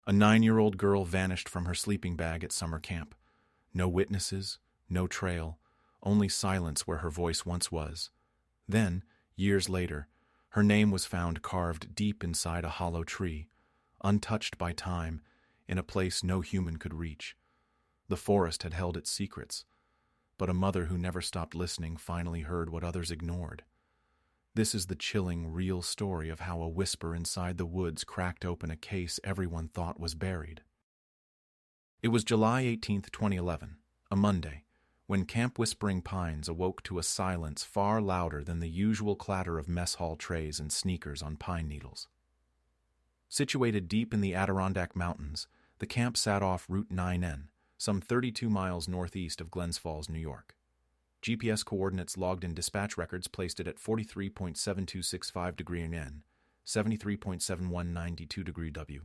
A 9-year-old girl vanished from her sleeping bag at summer camp. No witnesses, no trail, only silence where her voice once was. Then, years later, her name was found carved deep inside a hollow tree, untouched by time, in a place no human could reach. The forest had held its secrets, but a mother who never stopped listening finally heard what others ignored. This is the chilling, real story of how a whisper inside the woods cracked open a case everyone thought was buried. It was July 18, 2011, a Monday, when Camp Whispering Pines awoke to a silence far louder than the usual clatter of mess hall trays and sneakers on pine needles. Situated deep in the Adirondack Mountains, the camp sat off Route 9N, some 32 miles northeast of Glens Falls, New York. GPS coordinates logged in dispatch records placed it at 43.7265 degree N, 73.7192 degree W,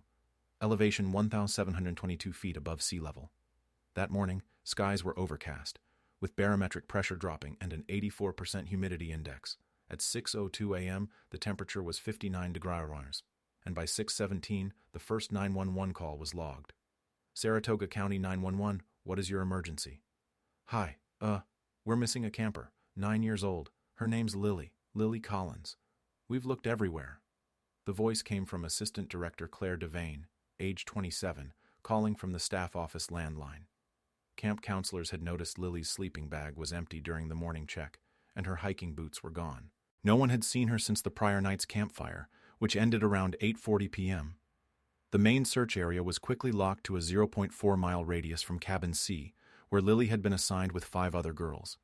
elevation 1,722 feet above sea level. That morning, skies were overcast, with barometric pressure dropping and an 84% humidity index. At 6:02 a.m., the temperature was 59 degrees, and by 6:17, the first 911 call was logged. Saratoga County 911, what is your emergency? Hi, we're missing a camper, 9 years old. Her name's Lily Collins. We've looked everywhere. The voice came from Assistant Director Claire Devane, age 27, calling from the staff office landline. Camp counselors had noticed Lily's sleeping bag was empty during the morning check, and her hiking boots were gone. No one had seen her since the prior night's campfire, which ended around 8:40 p.m. The main search area was quickly locked to a 0.4-mile radius from Cabin C, where Lily had been assigned with 5 other girls.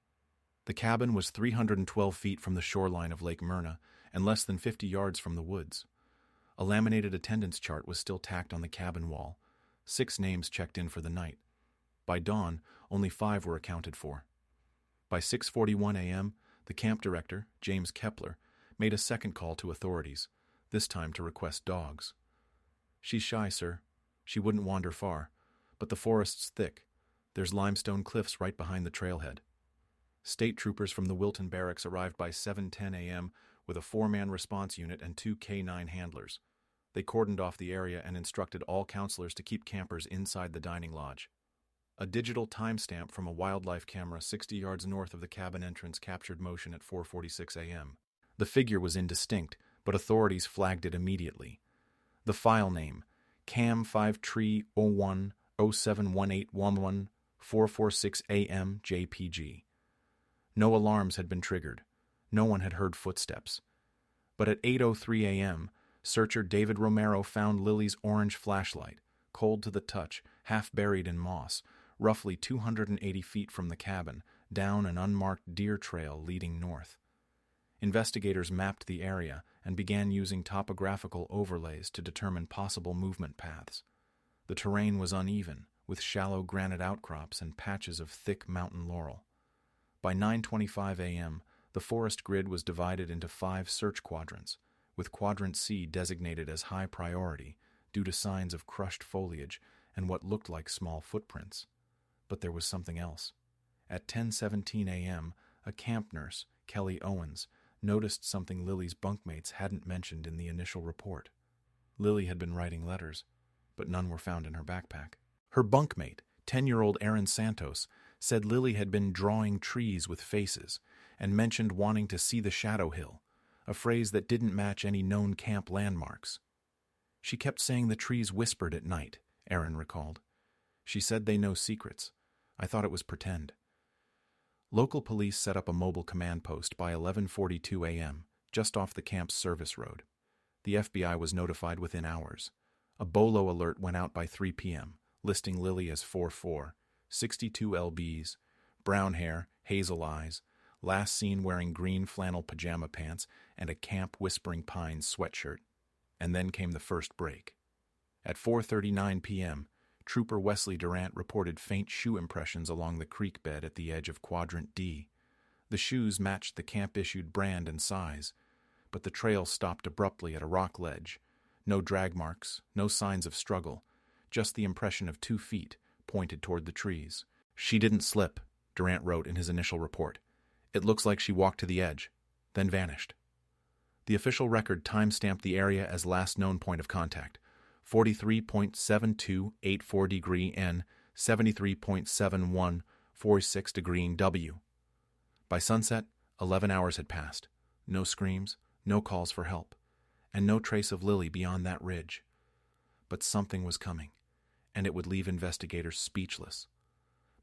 The cabin was 312 feet from the shoreline of Lake Myrna and less than 50 yards from the woods. A laminated attendance chart was still tacked on the cabin wall. 6 names checked in for the night. By dawn, only 5 were accounted for. By 6:41 a.m., the camp director, James Kepler, made a second call to authorities, this time to request dogs. She's shy, sir. She wouldn't wander far, but the forest's thick. There's limestone cliffs right behind the trailhead. State troopers from the Wilton Barracks arrived by 7:10 a.m. with a 4-man response unit and 2 K-9 handlers. They cordoned off the area and instructed all counselors to keep campers inside the dining lodge. A digital timestamp from a wildlife camera 60 yards north of the cabin entrance captured motion at 4:46 a.m. The figure was indistinct, but authorities flagged it immediately. The file name, Cam 5 Tree 01 071811 446 AM JPG. No alarms had been triggered. No one had heard footsteps. But at 8:03 a.m., searcher David Romero found Lily's orange flashlight, cold to the touch, half buried in moss, roughly 280 feet from the cabin, down an unmarked deer trail leading north. Investigators mapped the area and began using topographical overlays to determine possible movement paths. The terrain was uneven, with shallow granite outcrops and patches of thick mountain laurel. By 9:25 a.m., the forest grid was divided into 5 search quadrants, with Quadrant C designated as high priority due to signs of crushed foliage and what looked like small footprints. But there was something else. At 10:17 a.m., a camp nurse, Kelly Owens, noticed something Lily's bunkmates hadn't mentioned in the initial report. Lily had been writing letters, but none were found in her backpack. Her bunkmate, 10-year-old Aaron Santos, said Lily had been drawing trees with faces and mentioned wanting to see the Shadow Hill, a phrase that didn't match any known camp landmarks. She kept saying the trees whispered at night, Aaron recalled. She said they know secrets. I thought it was pretend. Local police set up a mobile command post by 11:42 a.m., just off the camp's service road. The FBI was notified within hours. A BOLO alert went out by 3 p.m., listing Lily as 4'4", 62 lbs, brown hair, hazel eyes, last seen wearing green flannel pajama pants and a Camp Whispering Pines sweatshirt. And then came the first break. At 4:39 p.m., Trooper Wesley Durant reported faint shoe impressions along the creek bed at the edge of Quadrant D. The shoes matched the camp-issued brand and size, but the trail stopped abruptly at a rock ledge. No drag marks, no signs of struggle, just the impression of 2 feet pointed toward the trees. She didn't slip, Durant wrote in his initial report. It looks like she walked to the edge, then vanished. The official record time-stamped the area as last known point of contact, 43.7284 degree N, 73.7146 degree W. By sunset, 11 hours had passed. No screams, no calls for help, and no trace of Lily beyond that ridge. But something was coming, and it would leave investigators speechless.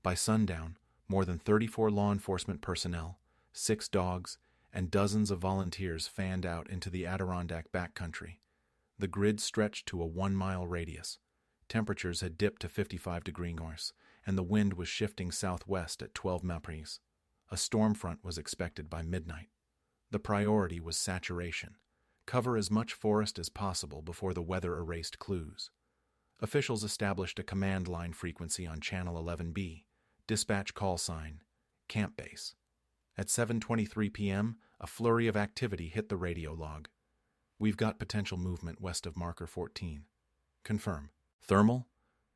By sundown, more than 34 law enforcement personnel, 6 dogs, and dozens of volunteers fanned out into the Adirondack backcountry. The grid stretched to a 1-mile radius. Temperatures had dipped to 55 degrees North, and the wind was shifting southwest at 12 miles. A storm front was expected by midnight. The priority was saturation. Cover as much forest as possible before the weather erased clues. Officials established a command line frequency on Channel 11B, dispatch call sign, Camp Base. At 7:23 p.m., a flurry of activity hit the radio log. We've got potential movement west of marker 14. Confirm. Thermal?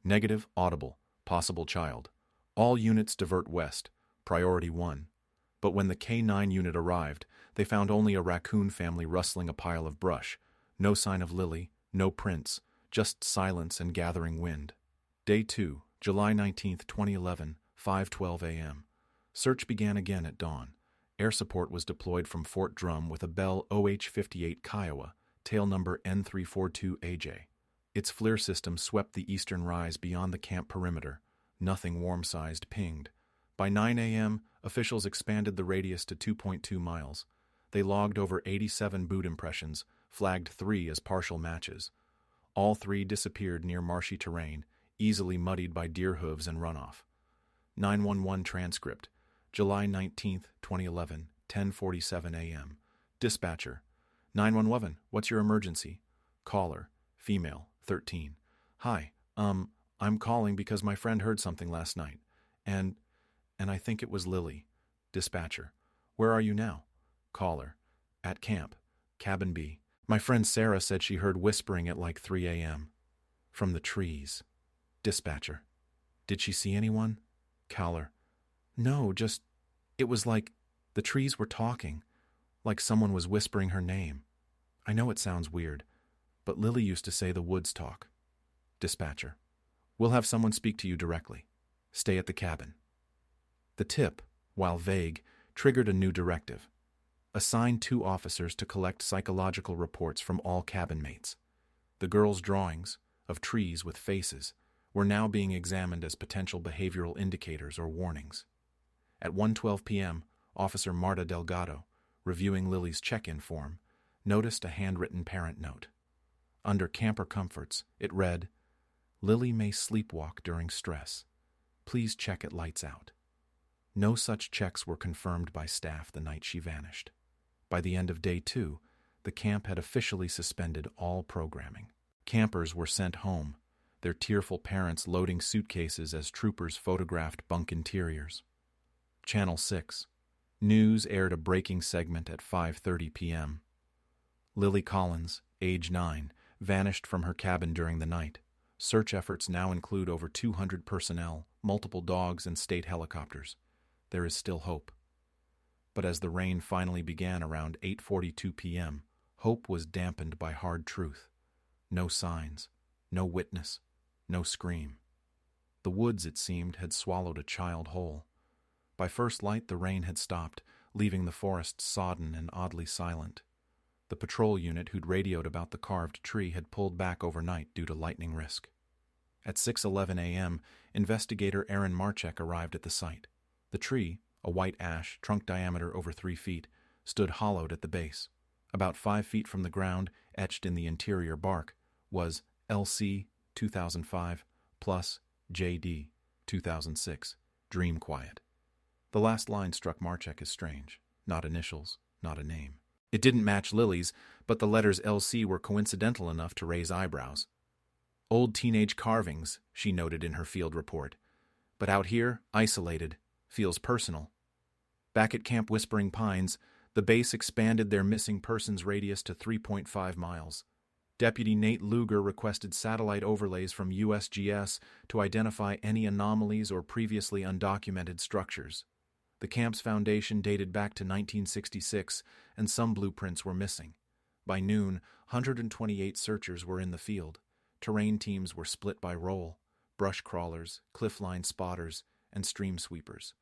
Negative, audible, possible child. All units divert west, priority 1. But when the K9 unit arrived, they found only a raccoon family rustling a pile of brush. No sign of Lily, no prints, just silence and gathering wind. Day 2, July 19, 2011, 5:12 a.m. Search began again at dawn. Air support was deployed from Fort Drum with a Bell OH-58 Kiowa, tail number N342AJ. Its FLIR system swept the eastern rise beyond the camp perimeter. Nothing warm-sized pinged. By 9 a.m., officials expanded the radius to 2.2 miles. They logged over 87 boot impressions, flagged 3 as partial matches. All 3 disappeared near marshy terrain, easily muddied by deer hooves and runoff. 911 transcript, July 19, 2011, 10:47 a.m. Dispatcher, 911, what's your emergency? Caller, female, 13. Hi, I'm calling because my friend heard something last night, and I think it was Lily. Dispatcher, where are you now? Caller, at camp, cabin B. My friend Sarah said she heard whispering at like 3 a.m. From the trees. Dispatcher, did she see anyone? Caller, no, just, it was like the trees were talking, like someone was whispering her name. I know it sounds weird, but Lily used to say the woods talk. Dispatcher, we'll have someone speak to you directly. Stay at the cabin. The tip, while vague, triggered a new directive. Assign 2 officers to collect psychological reports from all cabin mates. The girls' drawings, of trees with faces, were now being examined as potential behavioral indicators or warnings. At 1:12 p.m., Officer Marta Delgado, reviewing Lily's check-in form, noticed a handwritten parent note. Under camper comforts, it read, Lily may sleepwalk during stress. Please check it lights out. No such checks were confirmed by staff the night she vanished. By the end of day 2, the camp had officially suspended all programming. Campers were sent home, their tearful parents loading suitcases as troopers photographed bunk interiors. Channel 6. News aired a breaking segment at 5:30 p.m. Lily Collins, age 9, vanished from her cabin during the night. Search efforts now include over 200 personnel, multiple dogs, and state helicopters. There is still hope. But as the rain finally began around 8:42 p.m., hope was dampened by hard truth. No signs, no witness, no scream. The woods, it seemed, had swallowed a child whole. By first light, the rain had stopped, leaving the forest sodden and oddly silent. The patrol unit who'd radioed about the carved tree had pulled back overnight due to lightning risk. At 6:11 a.m., investigator Aaron Marchek arrived at the site. The tree, a white ash, trunk diameter over 3 feet, stood hollowed at the base. About 5 feet from the ground, etched in the interior bark, was LC 2005 plus JD 2006, Dream Quiet. The last line struck Marchek as strange. Not initials, not a name. It didn't match Lily's, but the letters LC were coincidental enough to raise eyebrows. Old teenage carvings, she noted in her field report. But out here, isolated, feels personal. Back at Camp Whispering Pines, the base expanded their missing persons radius to 3.5 miles. Deputy Nate Luger requested satellite overlays from USGS to identify any anomalies or previously undocumented structures. The camp's foundation dated back to 1966, and some blueprints were missing. By noon, 128 searchers were in the field. Terrain teams were split by role: brush crawlers, cliffline spotters, and stream sweepers.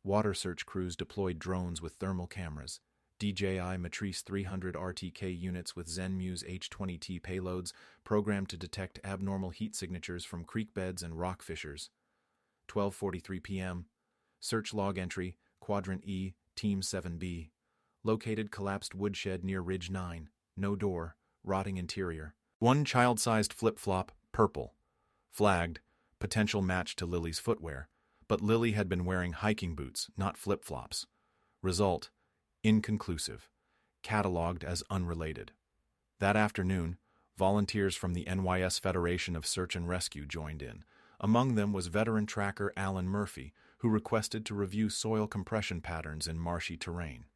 Water search crews deployed drones with thermal cameras. DJI Matrice 300 RTK units with ZenMuse H20T payloads programmed to detect abnormal heat signatures from creek beds and rock fissures. 12:43 p.m. Search log entry, Quadrant E, Team 7B. Located collapsed woodshed near Ridge 9. No door, rotting interior. One child-sized flip-flop, purple. Flagged, potential match to Lily's footwear, but Lily had been wearing hiking boots, not flip-flops. Result: inconclusive. Catalogued as unrelated. That afternoon, volunteers from the NYS Federation of Search and Rescue joined in. Among them was veteran tracker Alan Murphy, who requested to review soil compression patterns in marshy terrain.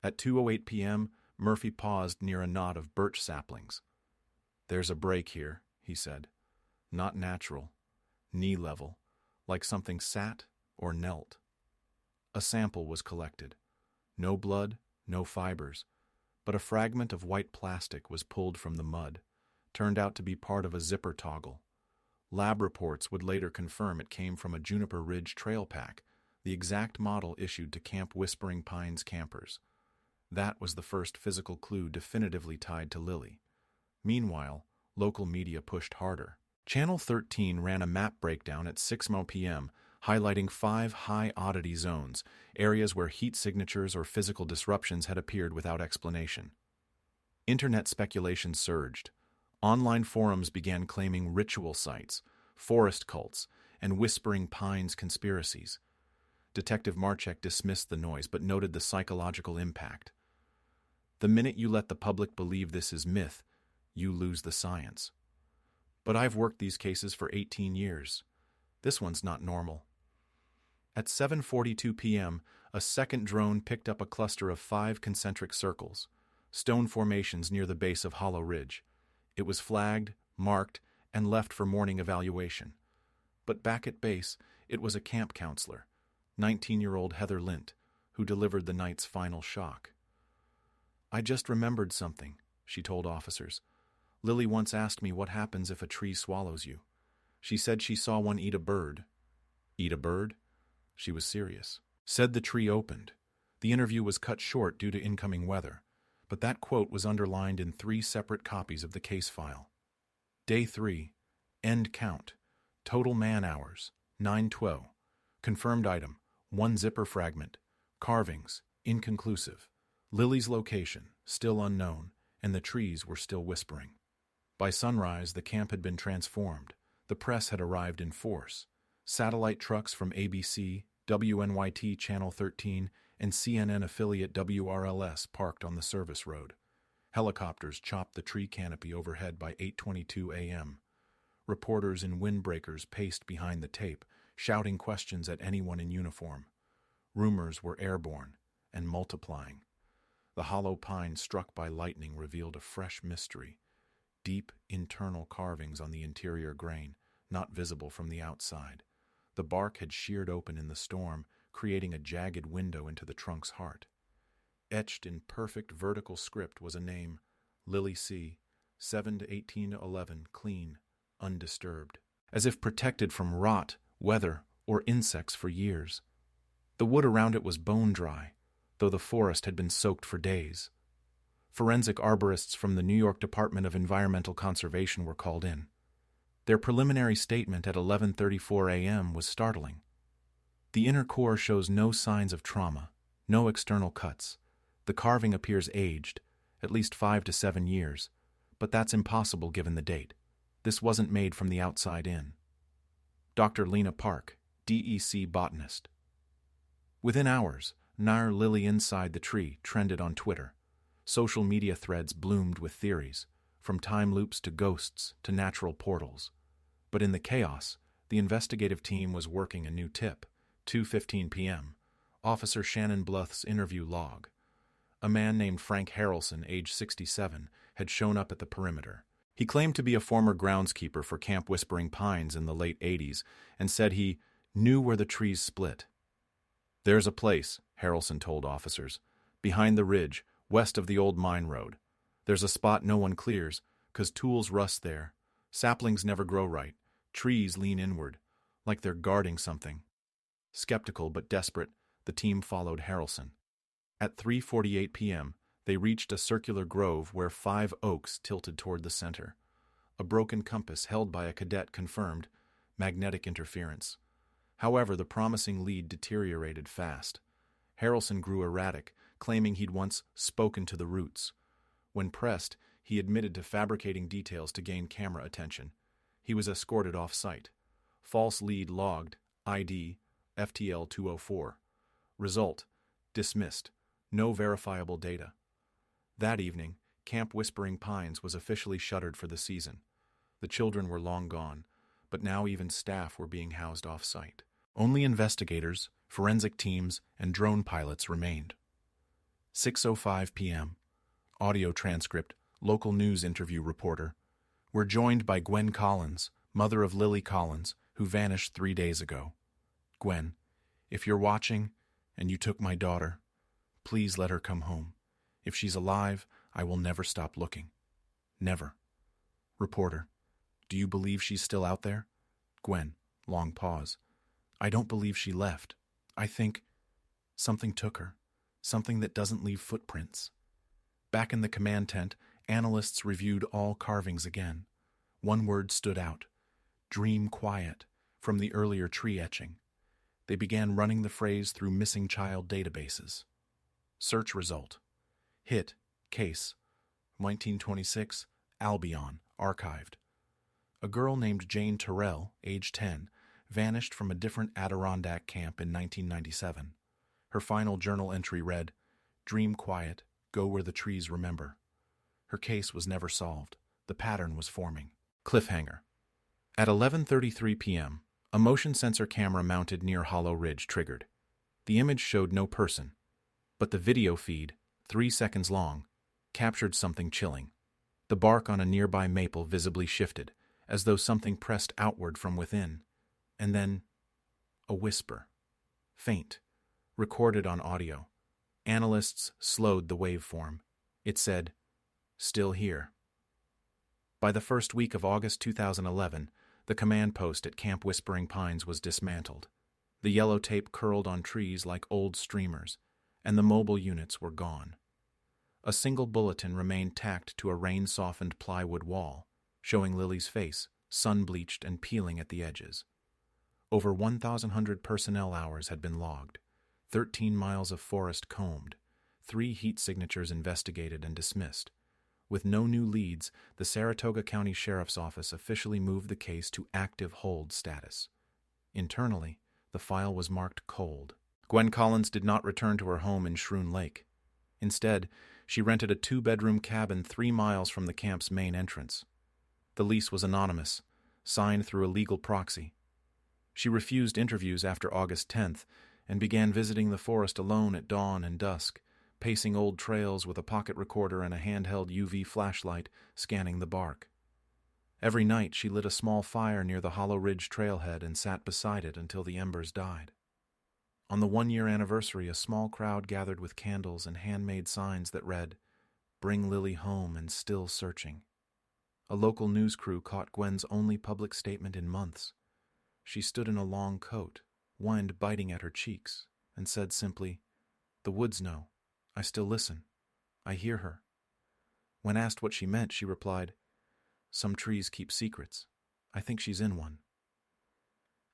At 2:08 p.m., Murphy paused near a knot of birch saplings. "There's a break here," he said. "Not natural. Knee level, like something sat or knelt." A sample was collected. No blood, no fibers, but a fragment of white plastic was pulled from the mud. Turned out to be part of a zipper toggle. Lab reports would later confirm it came from a Juniper Ridge trail pack, the exact model issued to Camp Whispering Pines campers. That was the first physical clue definitively tied to Lily. Meanwhile, local media pushed harder. Channel 13 ran a map breakdown at 6 p.m., highlighting 5 high oddity zones, areas where heat signatures or physical disruptions had appeared without explanation. Internet speculation surged. Online forums began claiming ritual sites, forest cults, and Whispering Pines conspiracies. Detective Marchek dismissed the noise but noted the psychological impact. The minute you let the public believe this is myth, you lose the science. But I've worked these cases for 18 years. This one's not normal. At 7:42 p.m., a second drone picked up a cluster of 5 concentric circles, stone formations near the base of Hollow Ridge. It was flagged, marked, and left for morning evaluation. But back at base, it was a camp counselor, 19-year-old Heather Lint, who delivered the night's final shock. "I just remembered something," she told officers. "Lily once asked me what happens if a tree swallows you. She said she saw one eat a bird." "Eat a bird?" She was serious. Said the tree opened. The interview was cut short due to incoming weather, but that quote was underlined in 3 separate copies of the case file. Day 3. End count. Total man-hours, 912. Confirmed item, 1 zipper fragment. Carvings, inconclusive. Lily's location, still unknown, and the trees were still whispering. By sunrise, the camp had been transformed. The press had arrived in force. Satellite trucks from ABC, WNYT Channel 13, and CNN affiliate WRLS parked on the service road. Helicopters chopped the tree canopy overhead by 8:22 a.m. Reporters in windbreakers paced behind the tape, shouting questions at anyone in uniform. Rumors were airborne and multiplying. The hollow pine struck by lightning revealed a fresh mystery. Deep internal carvings on the interior grain, not visible from the outside. The bark had sheared open in the storm, creating a jagged window into the trunk's heart. Etched in perfect vertical script was a name, Lily C., 7 to 1811, clean, undisturbed, as if protected from rot, weather, or insects for years. The wood around it was bone-dry, though the forest had been soaked for days. Forensic arborists from the New York Department of Environmental Conservation were called in. Their preliminary statement at 11:34 a.m. was startling. The inner core shows no signs of trauma, no external cuts. The carving appears aged, at least 5 to 7 years, but that's impossible given the date. This wasn't made from the outside in. Dr. Lena Park, DEC botanist. Within hours, Nar Lily inside the tree trended on Twitter. Social media threads bloomed with theories, from time loops to ghosts to natural portals. But in the chaos, the investigative team was working a new tip. 2:15 p.m. Officer Shannon Bluth's interview log. A man named Frank Harrelson, age 67, had shown up at the perimeter. He claimed to be a former groundskeeper for Camp Whispering Pines in the late 80s and said he knew where the trees split. "There's a place," Harrelson told officers, "behind the ridge, west of the old mine road. There's a spot no one clears, 'cause tools rust there. Saplings never grow right. Trees lean inward, like they're guarding something. Skeptical but desperate, the team followed Harrelson. At 3:48 p.m., they reached a circular grove where 5 oaks tilted toward the center. A broken compass held by a cadet confirmed magnetic interference. However, the promising lead deteriorated fast. Harrelson grew erratic, claiming he'd once spoken to the roots. When pressed, he admitted to fabricating details to gain camera attention. He was escorted off-site. False lead logged, ID, FTL 204. Result, dismissed. No verifiable data. That evening, Camp Whispering Pines was officially shuttered for the season. The children were long gone, but now even staff were being housed off-site. Only investigators, forensic teams, and drone pilots remained. 6:05 p.m. Audio transcript, local news interview reporter. We're joined by Gwen Collins, mother of Lily Collins, who vanished 3 days ago. Gwen, if you're watching and you took my daughter, please let her come home. If she's alive, I will never stop looking. Never. Reporter, do you believe she's still out there? Gwen, long pause. I don't believe she left. I think something took her, something that doesn't leave footprints. Back in the command tent, analysts reviewed all carvings again. One word stood out, dream quiet, from the earlier tree etching. They began running the phrase through missing child databases. Search result. Hit, case, 1926, Albion, archived. A girl named Jane Terrell, age 10, vanished from a different Adirondack camp in 1997. Her final journal entry read, "Dream quiet, go where the trees remember." Her case was never solved. The pattern was forming. Cliffhanger. At 11:33 p.m., a motion sensor camera mounted near Hollow Ridge triggered. The image showed no person, but the video feed, 3 seconds long, captured something chilling. The bark on a nearby maple visibly shifted, as though something pressed outward from within. And then, a whisper. Faint, recorded on audio. Analysts slowed the waveform. It said, "Still here." By the first week of August 2011, the command post at Camp Whispering Pines was dismantled. The yellow tape curled on trees like old streamers, and the mobile units were gone. A single bulletin remained tacked to a rain-softened plywood wall, showing Lily's face, sun-bleached and peeling at the edges. Over 1,100 personnel hours had been logged, 13 miles of forest combed, 3 heat signatures investigated and dismissed. With no new leads, the Saratoga County Sheriff's Office officially moved the case to active hold status. Internally, the file was marked cold. Gwen Collins did not return to her home in Shroon Lake. Instead, she rented a 2-bedroom cabin 3 miles from the camp's main entrance. The lease was anonymous, signed through a legal proxy. She refused interviews after August 10th and began visiting the forest alone at dawn and dusk, pacing old trails with a pocket recorder and a handheld UV flashlight, scanning the bark. Every night she lit a small fire near the Hollow Ridge trailhead and sat beside it until the embers died. On the 1-year anniversary, a small crowd gathered with candles and handmade signs that read, "Bring Lily home and still searching." A local news crew caught Gwen's only public statement in months. She stood in a long coat, wind biting at her cheeks, and said simply, "The woods know. I still listen. I hear her." When asked what she meant, she replied, "Some trees keep secrets. I think she's in one."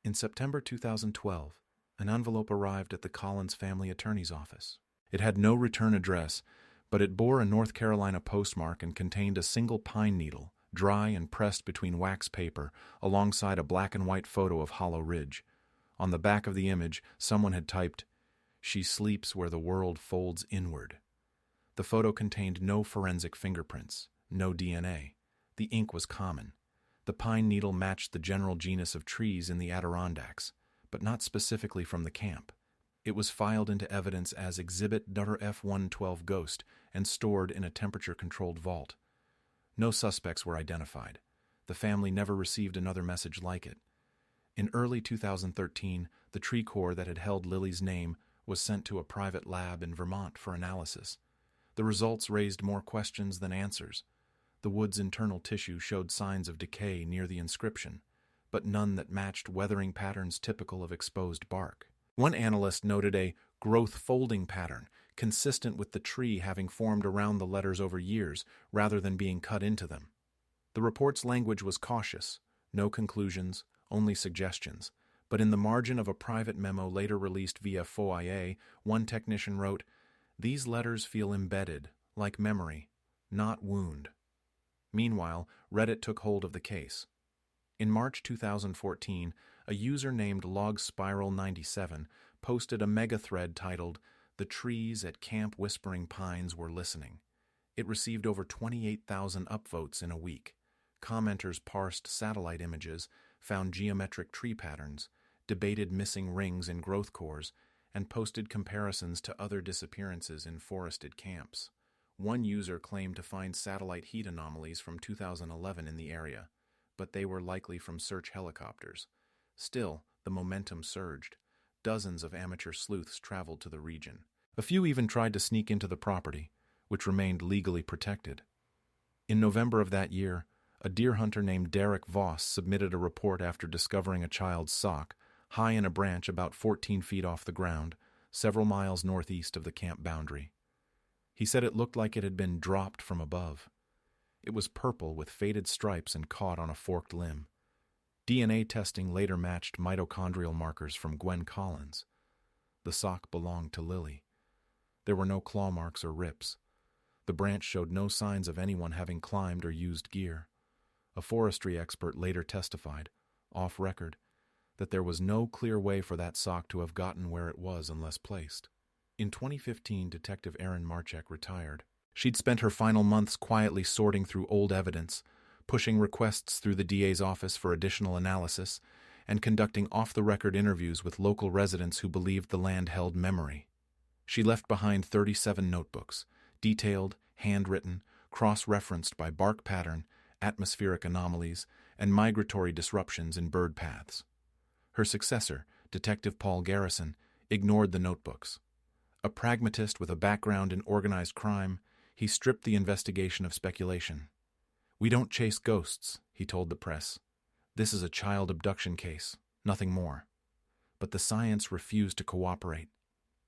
In September 2012, an envelope arrived at the Collins family attorney's office. It had no return address, but it bore a North Carolina postmark and contained a single pine needle, dry and pressed between wax paper, alongside a black and white photo of Hollow Ridge. On the back of the image, someone had typed, "She sleeps where the world folds inward." The photo contained no forensic fingerprints, no DNA. The ink was common. The pine needle matched the general genus of trees in the Adirondacks, but not specifically from the camp. It was filed into evidence as Exhibit F-112 Ghost and stored in a temperature-controlled vault. No suspects were identified. The family never received another message like it. In early 2013, the tree core that had held Lily's name was sent to a private lab in Vermont for analysis. The results raised more questions than answers. The wood's internal tissue showed signs of decay near the inscription, but none that matched weathering patterns typical of exposed bark. One analyst noted a growth folding pattern, consistent with the tree having formed around the letters over years rather than being cut into them. The report's language was cautious, no conclusions, only suggestions, but in the margin of a private memo later released via FOIA, one technician wrote, "These letters feel embedded, like memory, not wound." Meanwhile, Reddit took hold of the case. In March 2014, a user named LogSpiral97 posted a mega-thread titled, "The Trees at Camp Whispering Pines Were Listening." It received over 28,000 upvotes in a week. Commenters parsed satellite images, found geometric tree patterns, debated missing rings in growth cores, and posted comparisons to other disappearances in forested camps. One user claimed to find satellite heat anomalies from 2011 in the area, but they were likely from search helicopters. Still, the momentum surged. Dozens of amateur sleuths traveled to the region. A few even tried to sneak into the property, which remained legally protected. In November of that year, a deer hunter named Derek Voss submitted a report after discovering a child's sock, high in a branch about 14 feet off the ground, several miles northeast of the camp boundary. He said it looked like it had been dropped from above. It was purple with faded stripes and caught on a forked limb. DNA testing later matched mitochondrial markers from Gwen Collins. The sock belonged to Lily. There were no claw marks or rips. The branch showed no signs of anyone having climbed or used gear. A forestry expert later testified, off record, that there was no clear way for that sock to have gotten where it was unless placed. In 2015, Detective Erin Marchek retired. She'd spent her final months quietly sorting through old evidence, pushing requests through the DA's office for additional analysis, and conducting off-the-record interviews with local residents who believed the land held memory. She left behind 37 notebooks, detailed, handwritten, cross-referenced by bark pattern, atmospheric anomalies, and migratory disruptions in bird paths. Her successor, Detective Paul Garrison, ignored the notebooks. A pragmatist with a background in organized crime, he stripped the investigation of speculation. "We don't chase ghosts," he told the press. "This is a child abduction case, nothing more." But the science refused to cooperate.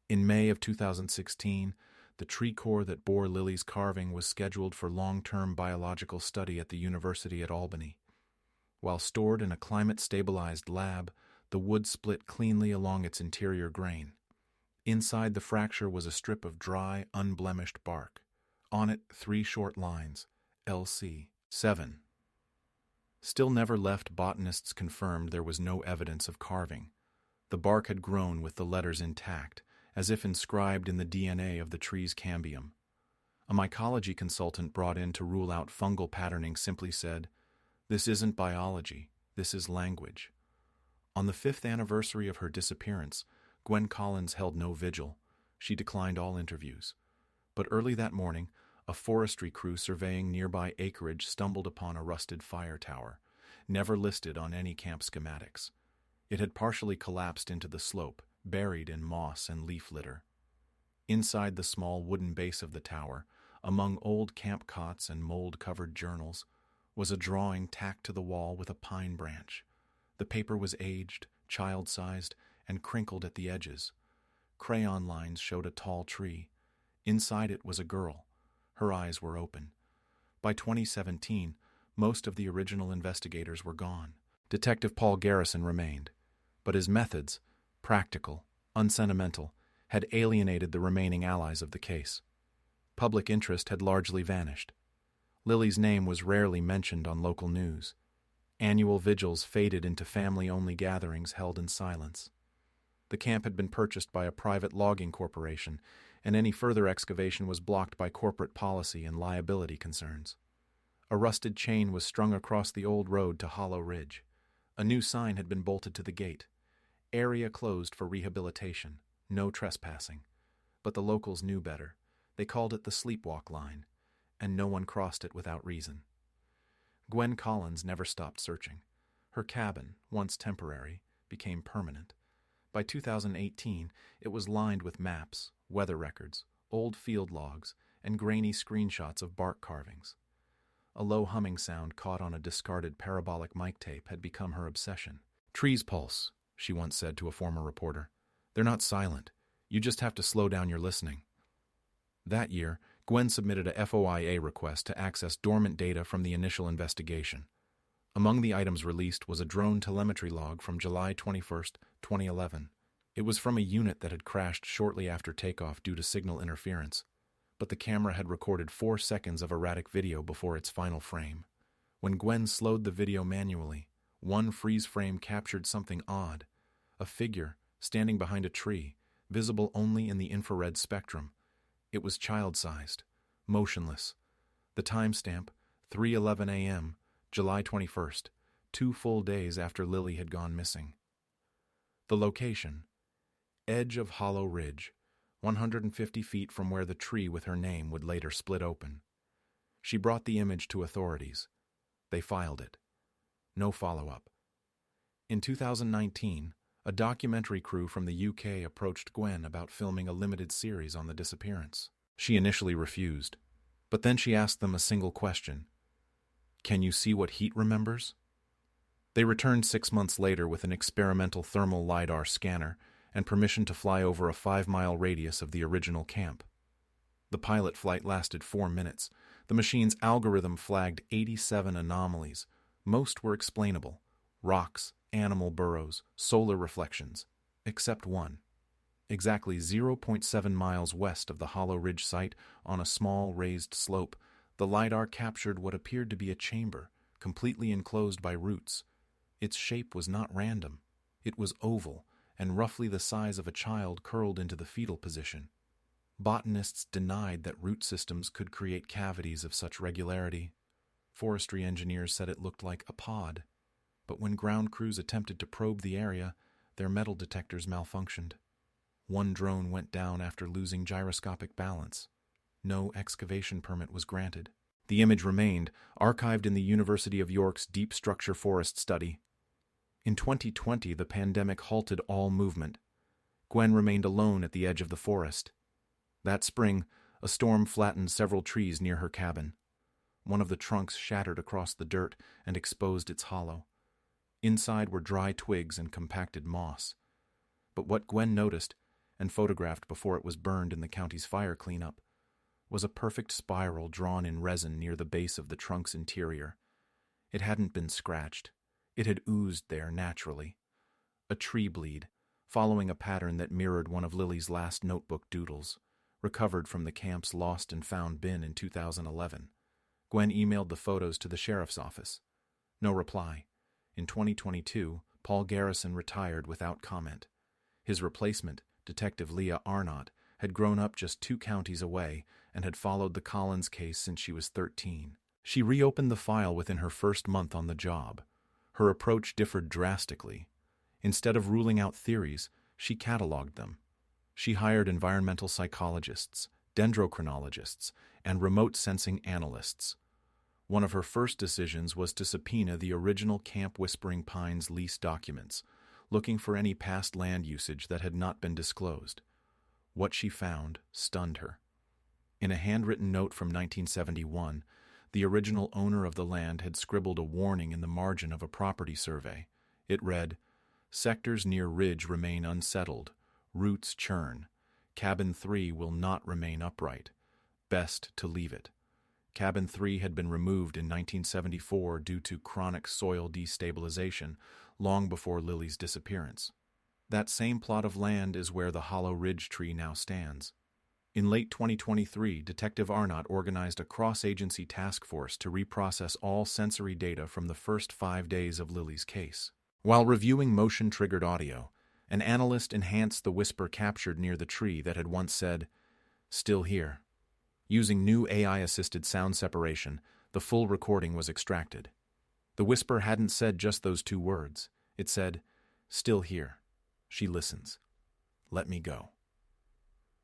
In May of 2016, the tree core that bore Lily's carving was scheduled for long-term biological study at the University at Albany. While stored in a climate-stabilized lab, the wood split cleanly along its interior grain. Inside the fracture was a strip of dry, unblemished bark. On it, 3 short lines, LC 7. Still never left, botanists confirmed there was no evidence of carving. The bark had grown with the letters intact, as if inscribed in the DNA of the tree's cambium. A mycology consultant brought in to rule out fungal patterning simply said, "This isn't biology, this is language." On the 5th anniversary of her disappearance, Gwen Collins held no vigil. She declined all interviews. But early that morning, a forestry crew surveying nearby acreage stumbled upon a rusted fire tower, never listed on any camp schematics. It had partially collapsed into the slope, buried in moss and leaf litter. Inside the small wooden base of the tower, among old camp cots and mold-covered journals, was a drawing tacked to the wall with a pine branch. The paper was aged, child-sized, and crinkled at the edges. Crayon lines showed a tall tree. Inside it was a girl. Her eyes were open. By 2017, most of the original investigators were gone. Detective Paul Garrison remained. But his methods, practical, unsentimental, had alienated the remaining allies of the case. Public interest had largely vanished. Lily's name was rarely mentioned on local news. Annual vigils faded into family-only gatherings held in silence. The camp had been purchased by a private logging corporation, and any further excavation was blocked by corporate policy and liability concerns. A rusted chain was strung across the old road to Hollow Ridge. A new sign had been bolted to the gate. Area closed for rehabilitation. No trespassing. But the locals knew better. They called it the Sleepwalk Line, and no one crossed it without reason. Gwen Collins never stopped searching. Her cabin, once temporary, became permanent. By 2018, it was lined with maps, weather records, old field logs, and grainy screenshots of bark carvings. A low humming sound caught on a discarded parabolic mic tape had become her obsession. "Trees pulse," she once said to a former reporter. "They're not silent. You just have to slow down your listening." That year, Gwen submitted a FOIA request to access dormant data from the initial investigation. Among the items released was a drone telemetry log from July 21, 2011. It was from a unit that had crashed shortly after takeoff due to signal interference, but the camera had recorded 4 seconds of erratic video before its final frame. When Gwen slowed the video manually, one freeze frame captured something odd: a figure standing behind a tree, visible only in the infrared spectrum. It was child-sized, motionless. The timestamp, 3:11 a.m., July 21st, 2 full days after Lily had gone missing. The location: edge of Hollow Ridge, 150 feet from where the tree with her name would later split open. She brought the image to authorities. They filed it. No follow-up. In 2019, a documentary crew from the UK approached Gwen about filming a limited series on the disappearance. She initially refused, but then she asked them a single question: "Can you see what heat remembers?" They returned 6 months later with an experimental thermal LiDAR scanner and permission to fly over a 5-mile radius of the original camp. The pilot flight lasted 4 minutes. The machine's algorithm flagged 87 anomalies. Most were explainable: rocks, animal burrows, solar reflections, except one. Exactly 0.7 miles west of the Hollow Ridge site, on a small raised slope, the LiDAR captured what appeared to be a chamber, completely enclosed by roots. Its shape was not random. It was oval, and roughly the size of a child curled into the fetal position. Botanists denied that root systems could create cavities of such regularity. Forestry engineers said it looked like a pod. But when ground crews attempted to probe the area, their metal detectors malfunctioned. One drone went down after losing gyroscopic balance. No excavation permit was granted. The image remained, archived in the University of York's Deep Structure Forest Study. In 2020, the pandemic halted all movement. Gwen remained alone at the edge of the forest. That spring, a storm flattened several trees near her cabin. One of the trunks shattered across the dirt and exposed its hollow. Inside were dry twigs and compacted moss. But what Gwen noticed, and photographed before it was burned in the county's fire cleanup, was a perfect spiral drawn in resin near the base of the trunk's interior. It hadn't been scratched. It had oozed there naturally. A tree bleed, following a pattern that mirrored one of Lily's last notebook doodles, recovered from the camp's lost and found bin in 2011. Gwen emailed the photos to the sheriff's office. No reply. In 2022, Paul Garrison retired without comment. His replacement, Detective Leah Arnott, had grown up just 2 counties away and had followed the Collins case since she was 13. She reopened the file within her first month on the job. Her approach differed drastically. Instead of ruling out theories, she cataloged them. She hired environmental psychologists, dendrochronologists, and remote sensing analysts. One of her first decisions was to subpoena the original Camp Whispering Pines lease documents, looking for any past land usage that had not been disclosed. What she found stunned her. In a handwritten note from 1971, the original owner of the land had scribbled a warning in the margin of a property survey. It read, "Sectors near ridge remain unsettled. Roots churn. Cabin 3 will not remain upright. Best to leave it." Cabin 3 had been removed in 1974 due to chronic soil destabilization, long before Lily's disappearance. That same plot of land is where the Hollow Ridge tree now stands. In late 2023, Detective Arnott organized a cross-agency task force to reprocess all sensory data from the first 5 days of Lily's case. While reviewing motion-triggered audio, an analyst enhanced the whisper captured near the tree that had once said, "Still here." Using new AI-assisted sound separation, the full recording was extracted. The whisper hadn't said just those 2 words. It said, "Still here. She listens. Let me go."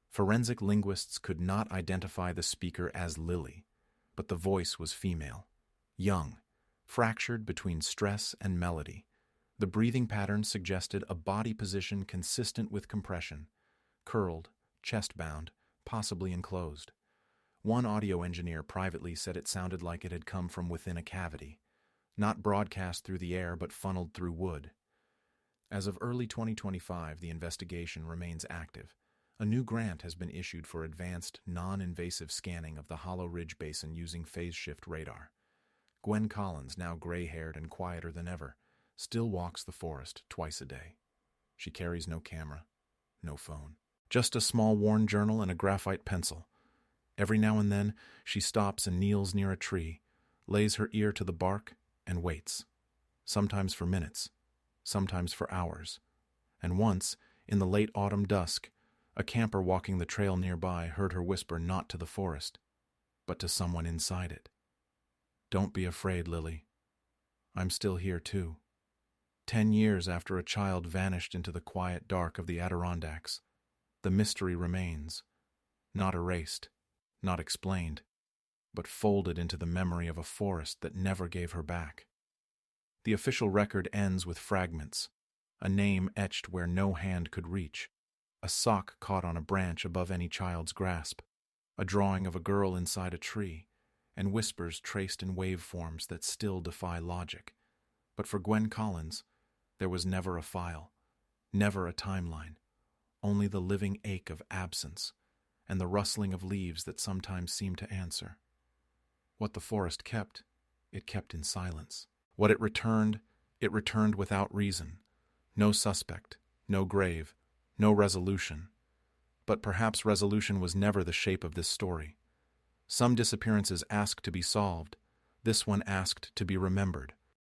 Forensic linguists could not identify the speaker as Lily, but the voice was female, young, fractured between stress and melody. The breathing pattern suggested a body position consistent with compression, curled, chest-bound, possibly enclosed. One audio engineer privately said it sounded like it had come from within a cavity, not broadcast through the air but funneled through wood. As of early 2025, the investigation remains active. A new grant has been issued for advanced, non-invasive scanning of the Hollow Ridge Basin using phase-shift radar. Gwen Collins, now gray-haired and quieter than ever, still walks the forest twice a day. She carries no camera, no phone. Just a small worn journal and a graphite pencil. Every now and then, she stops and kneels near a tree, lays her ear to the bark, and waits. Sometimes for minutes, sometimes for hours. And once, in the late autumn dusk, a camper walking the trail nearby heard her whisper not to the forest, but to someone inside it. "Don't be afraid, Lily. I'm still here too." 10 years after a child vanished into the quiet dark of the Adirondacks, the mystery remains, not erased, not explained, but folded into the memory of a forest that never gave her back. The official record ends with fragments, a name etched where no hand could reach, a sock caught on a branch above any child's grasp, a drawing of a girl inside a tree, and whispers traced in waveforms that still defy logic. But for Gwen Collins, there was never a file, never a timeline, only the living ache of absence and the rustling of leaves that sometimes seemed to answer. What the forest kept, it kept in silence. What it returned without reason. No suspect, no grave, no resolution. But perhaps resolution was never the shape of this story. Some disappearances asked to be solved. This one asked to be remembered.